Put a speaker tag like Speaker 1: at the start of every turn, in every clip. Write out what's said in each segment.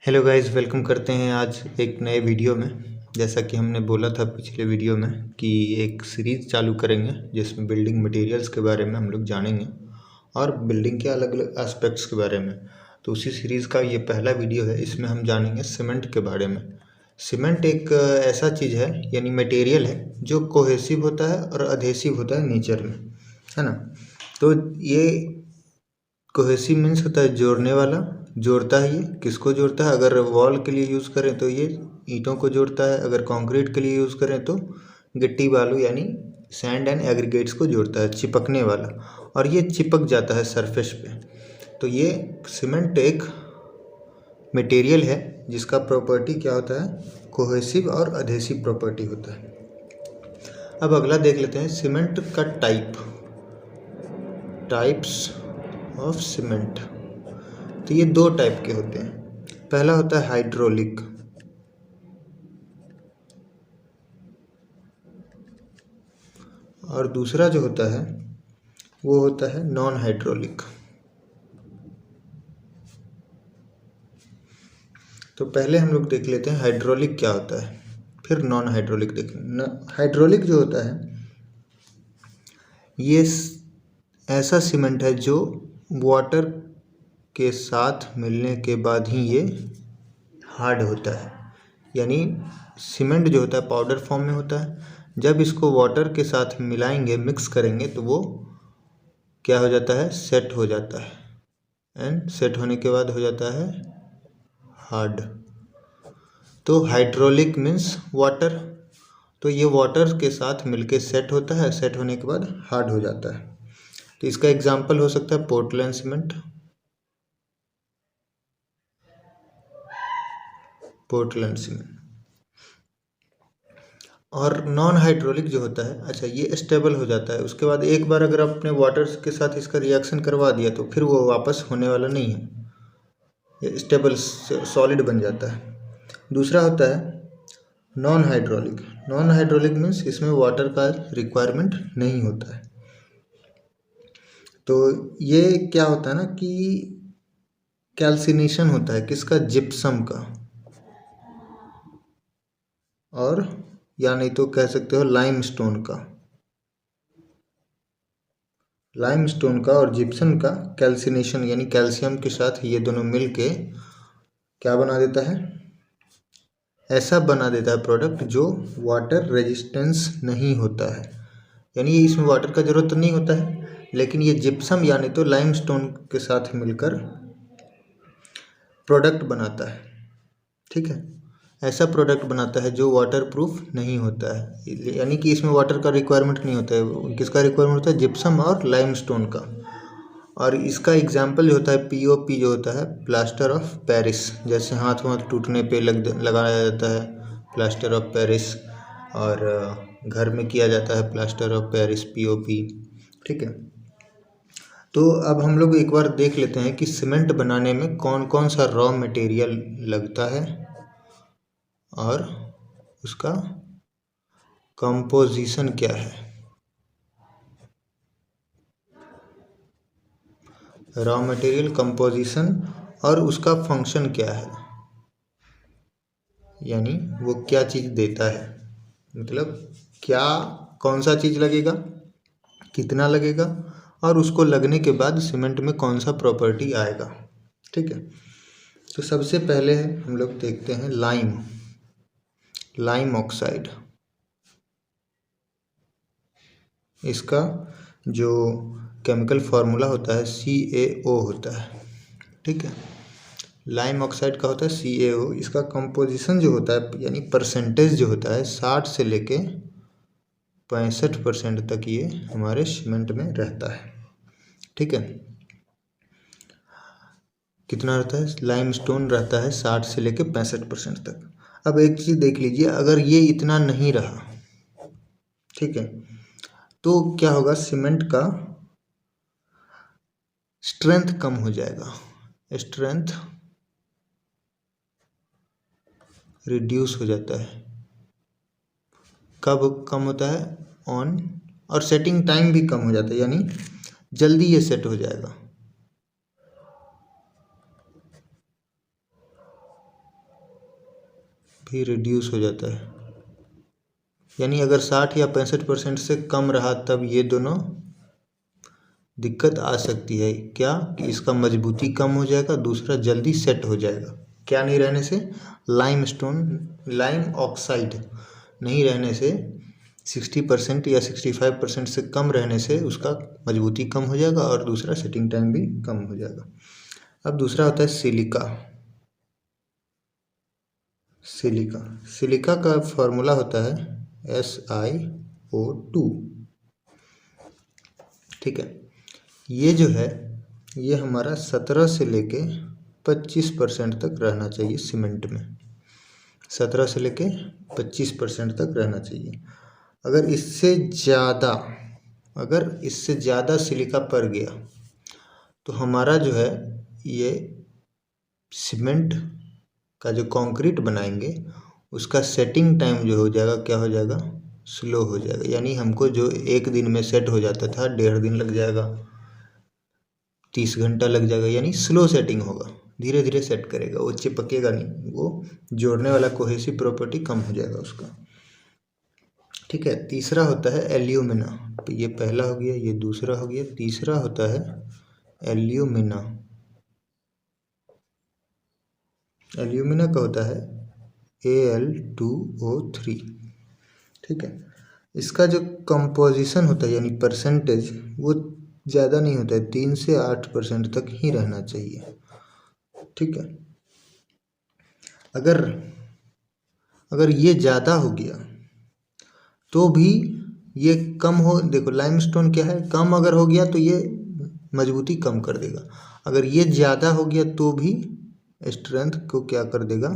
Speaker 1: Hello guys, welcome करते हैं आज एक नए वीडियो में। जैसा कि हमने बोला था पिछले वीडियो में कि एक सीरीज़ चालू करेंगे जिसमें बिल्डिंग मटेरियल्स के बारे में हम लोग जानेंगे और बिल्डिंग के अलग अलग एस्पेक्ट्स के बारे में। तो उसी सीरीज़ का ये पहला वीडियो है। इसमें हम जानेंगे सीमेंट के बारे में। सीमेंट एक ऐसा चीज़ है, यानी मटेरियल है जो कोहेसिव होता है और अधेसिव होता है नेचर में, है ना। तो ये कोहेसिव मीन्स होता है जोड़ने वाला, जोड़ता है। ये किसको जोड़ता है? अगर वॉल के लिए यूज़ करें तो ये ईंटों को जोड़ता है, अगर कंक्रीट के लिए यूज़ करें तो गिट्टी बालू यानी सैंड एंड एग्रीगेट्स को जोड़ता है, चिपकने वाला। और ये चिपक जाता है सरफेस पे। तो ये सीमेंट एक मटेरियल है जिसका प्रॉपर्टी क्या होता है? कोहेसिव और अधेसिव प्रॉपर्टी होता है। अब अगला देख लेते हैं सीमेंट का टाइप्स ऑफ सीमेंट। तो ये दो टाइप के होते हैं। पहला होता है हाइड्रोलिक, और दूसरा जो होता है वो होता है नॉन हाइड्रोलिक। तो पहले हम लोग देख लेते हैं हाइड्रोलिक क्या होता है, फिर नॉन हाइड्रोलिक देखेंगे। हाइड्रोलिक जो होता है ये ऐसा सीमेंट है जो वाटर के साथ मिलने के बाद ही ये हार्ड होता है। यानी सीमेंट जो होता है पाउडर फॉर्म में होता है, जब इसको वाटर के साथ मिलाएंगे, मिक्स करेंगे, तो वो क्या हो जाता है? सेट हो जाता है। एंड सेट होने के बाद हो जाता है हार्ड। तो हाइड्रोलिक मीन्स वाटर। तो ये वाटर के साथ मिलके सेट होता है, सेट होने के बाद हार्ड हो जाता है। तो इसका एग्जाम्पल हो सकता है पोर्टलैंड सीमेंट, पोर्टलैंड सीमेंट। और नॉन हाइड्रोलिक जो होता है, अच्छा, ये स्टेबल हो जाता है। उसके बाद एक बार अगर आपने वाटर के साथ इसका रिएक्शन करवा दिया तो फिर वो वापस होने वाला नहीं है, ये स्टेबल सॉलिड बन जाता है। दूसरा होता है non hydraulic. Non hydraulic means इसमें वाटर का रिक्वायरमेंट नहीं होता है। तो ये क्या होता है ना कि कैल्सिनेशन होता है किसका? जिप्सम का, और या नहीं तो कह सकते हो लाइमस्टोन का। लाइमस्टोन का और जिप्सम का कैल्सिनेशन यानी कैल्शियम के साथ ये दोनों मिलके क्या बना देता है? ऐसा बना देता है प्रोडक्ट जो वाटर रेजिस्टेंस नहीं होता है। यानी इसमें वाटर का ज़रूरत तो नहीं होता है, लेकिन ये जिप्सम यानी तो लाइमस्टोन के साथ मिलकर प्रोडक्ट बनाता है। ठीक है, ऐसा प्रोडक्ट बनाता है जो वाटर प्रूफ नहीं होता है। यानी कि इसमें वाटर का रिक्वायरमेंट नहीं होता है। किसका रिक्वायरमेंट होता है? जिप्सम और लाइमस्टोन का। और इसका एग्जाम्पल जो होता है पीओपी, जो होता है प्लास्टर ऑफ पेरिस। जैसे हाथ वाथ टूटने पे लगाया जाता है प्लास्टर ऑफ पेरिस, और घर में किया जाता है प्लास्टर ऑफ पेरिस, पीओपी। ठीक है, तो अब हम लोग एक बार देख लेते हैं कि सीमेंट बनाने में कौन कौन सा रॉ मटेरियल लगता है और उसका कंपोजिशन क्या है। रॉ मटेरियल कंपोजिशन और उसका फंक्शन क्या है, यानी वो क्या चीज़ देता है, मतलब क्या, कौन सा चीज़ लगेगा, कितना लगेगा, और उसको लगने के बाद सीमेंट में कौन सा प्रॉपर्टी आएगा। ठीक है, तो सबसे पहले हम लोग देखते हैं लाइम ऑक्साइड। इसका जो केमिकल फार्मूला होता है CaO होता है। ठीक है, लाइम ऑक्साइड का होता है CaO। इसका कंपोजिशन जो होता है यानी परसेंटेज जो होता है 60 से लेके 65% तक ये हमारे सीमेंट में रहता है। ठीक है, कितना रहता है? लाइमस्टोन रहता है 60 से लेके 65% तक। अब एक चीज़ देख लीजिए, अगर ये इतना नहीं रहा, ठीक है, तो क्या होगा? सीमेंट का स्ट्रेंथ कम हो जाएगा, स्ट्रेंथ रिड्यूस हो जाता है। कब कम होता है? ऑन, और सेटिंग टाइम भी कम हो जाता है, यानी जल्दी ये सेट हो जाएगा। भी रिड्यूस हो जाता है। यानी अगर 60 या 65% से कम रहा तब ये दोनों दिक्कत आ सकती है। क्या कि इसका मजबूती कम हो जाएगा, दूसरा जल्दी सेट हो जाएगा। क्या नहीं रहने से? लाइम ऑक्साइड नहीं रहने से 60% या 65% से कम रहने से उसका मजबूती कम हो जाएगा और दूसरा सेटिंग टाइम भी कम हो जाएगा। अब दूसरा होता है सिलिका। सिलिका का फॉर्मूला होता है SiO2। ठीक है, ये जो है ये हमारा 17 से लेके 25% तक रहना चाहिए सीमेंट में। 17 से लेके 25% तक रहना चाहिए। अगर इससे ज़्यादा सिलिका पड़ गया तो हमारा जो है ये सीमेंट का जो कंक्रीट बनाएंगे उसका सेटिंग टाइम जो हो जाएगा, क्या हो जाएगा? स्लो हो जाएगा। यानी हमको जो एक दिन में सेट हो जाता था 1.5 दिन लग जाएगा, 30 घंटा लग जाएगा। यानी स्लो सेटिंग होगा, धीरे धीरे सेट करेगा, वो चिपकेगा नहीं, वो जोड़ने वाला कोहेसिव प्रॉपर्टी कम हो जाएगा उसका। ठीक है, तीसरा होता है एल्यूमिना। तो ये पहला हो गया, ये दूसरा हो गया, तीसरा होता है एल्यूमिना। एल्यूमिना का होता है Al2O3। ठीक है, इसका जो कंपोजिशन होता है यानी परसेंटेज वो ज़्यादा नहीं होता है, 3 से 8% तक ही रहना चाहिए। ठीक है, अगर ये ज़्यादा हो गया तो भी ये कम हो। देखो लाइमस्टोन क्या है, कम अगर हो गया तो ये मजबूती कम कर देगा, अगर ये ज़्यादा हो गया तो भी स्ट्रेंथ को क्या कर देगा?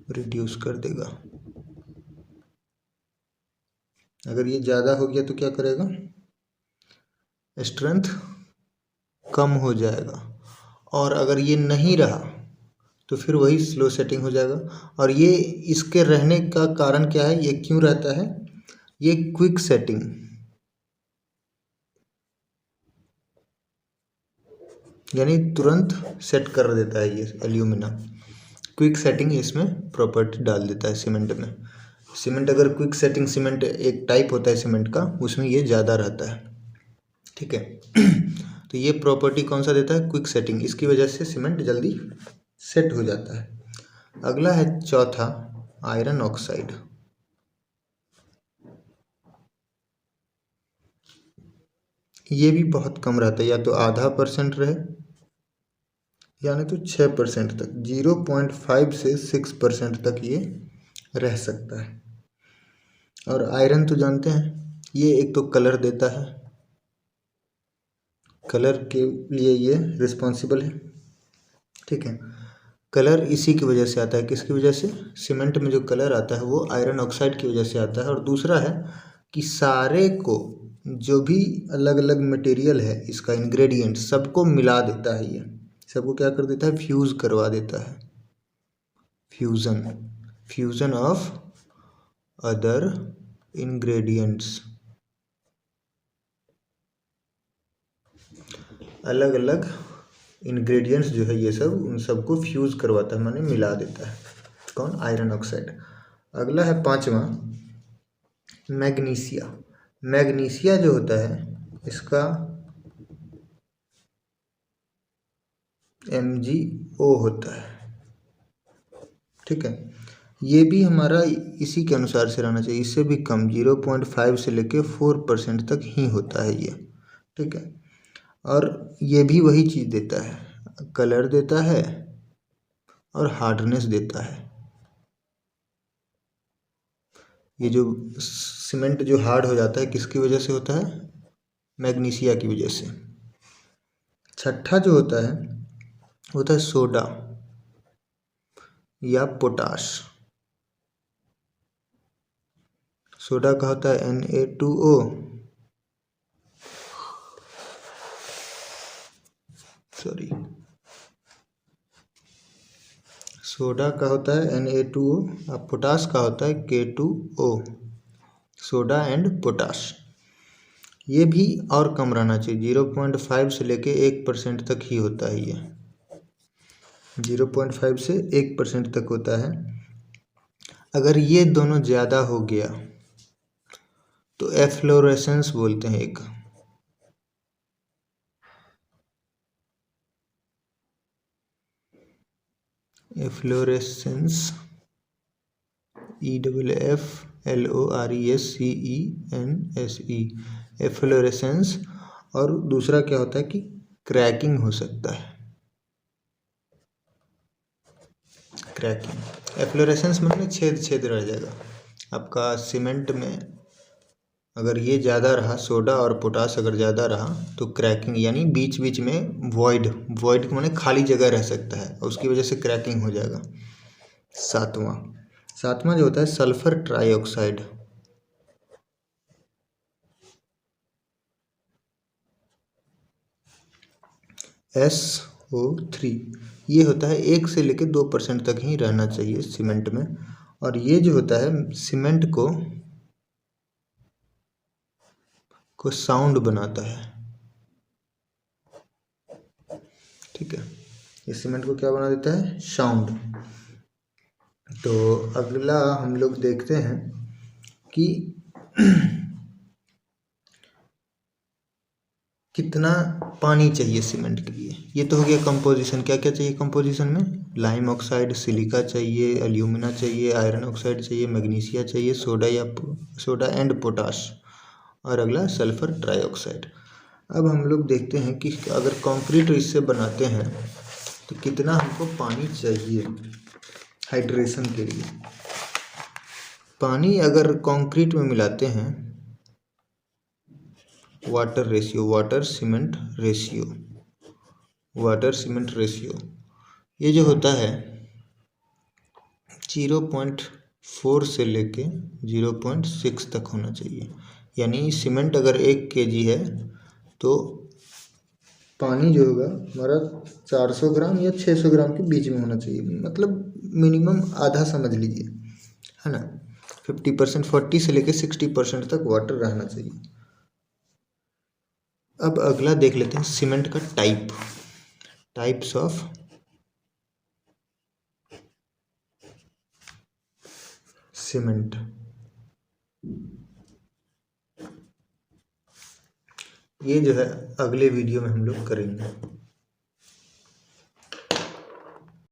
Speaker 1: रिड्यूस कर देगा। अगर ये ज़्यादा हो गया तो क्या करेगा? स्ट्रेंथ कम हो जाएगा। और अगर ये नहीं रहा तो फिर वही स्लो सेटिंग हो जाएगा। और ये इसके रहने का कारण क्या है, ये क्यों रहता है? ये क्विक सेटिंग, यानी तुरंत सेट कर देता है ये एल्यूमिना। क्विक सेटिंग इसमें प्रॉपर्टी डाल देता है सीमेंट में। सीमेंट अगर क्विक सेटिंग सीमेंट एक टाइप होता है सीमेंट का, उसमें ये ज़्यादा रहता है। ठीक है तो ये प्रॉपर्टी कौन सा देता है? Quick setting. इसकी वजह से सीमेंट जल्दी सेट हो जाता है। अगला है चौथा, आयरन ऑक्साइड। ये भी बहुत कम रहता है, या तो आधा % रहे यानी तो 6% तक, 0.5 से 6% तक ये रह सकता है। और आयरन तो जानते हैं ये एक तो कलर देता है, कलर के लिए ये रिस्पॉन्सिबल है। ठीक है, कलर इसी की वजह से आता है। किसकी वजह से? सीमेंट में जो कलर आता है वो आयरन ऑक्साइड की वजह से आता है। और दूसरा है कि सारे को जो भी अलग अलग मटेरियल है इसका इंग्रेडिएंट सबको मिला देता है। ये सबको क्या कर देता है? फ्यूज़ करवा देता है। फ्यूज़न ऑफ अदर इंग्रेडिएंट्स, अलग अलग इंग्रेडिएंट्स जो है ये सब उन सबको फ्यूज़ करवाता है, माने मिला देता है। कौन? Iron oxide. अगला है पांचवा, मैग्नीशिया। मैग्नीशिया जो होता है इसका MgO होता है। ठीक है, ये भी हमारा इसी के अनुसार से रहना चाहिए, इससे भी कम, 0.5 से लेके 4% तक ही होता है ये। ठीक है, और ये भी वही चीज़ देता है, कलर देता है और हार्डनेस देता है। ये जो सीमेंट जो हार्ड हो जाता है किसकी वजह से होता है? मैग्नीशिया की वजह से। छठा जो होता है सोडा या पोटाश। सोडा का होता है Na2O, सोडा का होता है Na2O और पोटाश का होता है K2O। सोडा एंड पोटाश ये भी और कम रहना चाहिए, 0.5 से लेके 1% तक ही होता है ये। 0.5 से 1% तक होता है। अगर ये दोनों ज़्यादा हो गया तो एफ्लोरेसेंस बोलते हैं एक। Efflorescence EFFLORESCENSE efflorescence. और दूसरा क्या होता है कि क्रैकिंग हो सकता है। क्रैकिंग एफ्लोरेसेंस मतलब छेद छेद रह जाएगा आपका सीमेंट में। अगर ये ज़्यादा रहा, सोडा और पोटास अगर ज़्यादा रहा तो क्रैकिंग, यानी बीच बीच में वॉइड माने खाली जगह रह सकता है, उसकी वजह से क्रैकिंग हो जाएगा। सातवां जो होता है सल्फर ट्राइऑक्साइड। SO3 ये होता है 1 से लेकर 2% तक ही रहना चाहिए सीमेंट में। और ये जो होता है सीमेंट को साउंड बनाता है। ठीक है, ये सीमेंट को क्या बना देता है? साउंड। तो अगला हम लोग देखते हैं कि कितना पानी चाहिए सीमेंट के लिए। ये तो हो गया कंपोजिशन। क्या क्या चाहिए कंपोजिशन में? लाइम ऑक्साइड, सिलिका चाहिए, एल्यूमिना चाहिए, आयरन ऑक्साइड चाहिए, मैग्नीशिया चाहिए, सोडा एंड पोटाश, और अगला सल्फर ट्राइऑक्साइड। अब हम लोग देखते हैं कि अगर कंक्रीट इससे बनाते हैं तो कितना हमको पानी चाहिए हाइड्रेशन के लिए। पानी अगर कंक्रीट में मिलाते हैं, वाटर सीमेंट रेशियो ये जो होता है 0.4 से लेके 0.6 तक होना चाहिए। यानी सीमेंट अगर 1 kg है तो पानी जो होगा हमारा 400 ग्राम या 600 ग्राम के बीच में होना चाहिए। मतलब मिनिमम आधा समझ लीजिए, है ना। 50% 40 से लेके 60% तक वाटर रहना चाहिए। अब अगला देख लेते हैं सीमेंट का टाइप्स ऑफ सीमेंट। ये जो है अगले वीडियो में हम लोग करेंगे।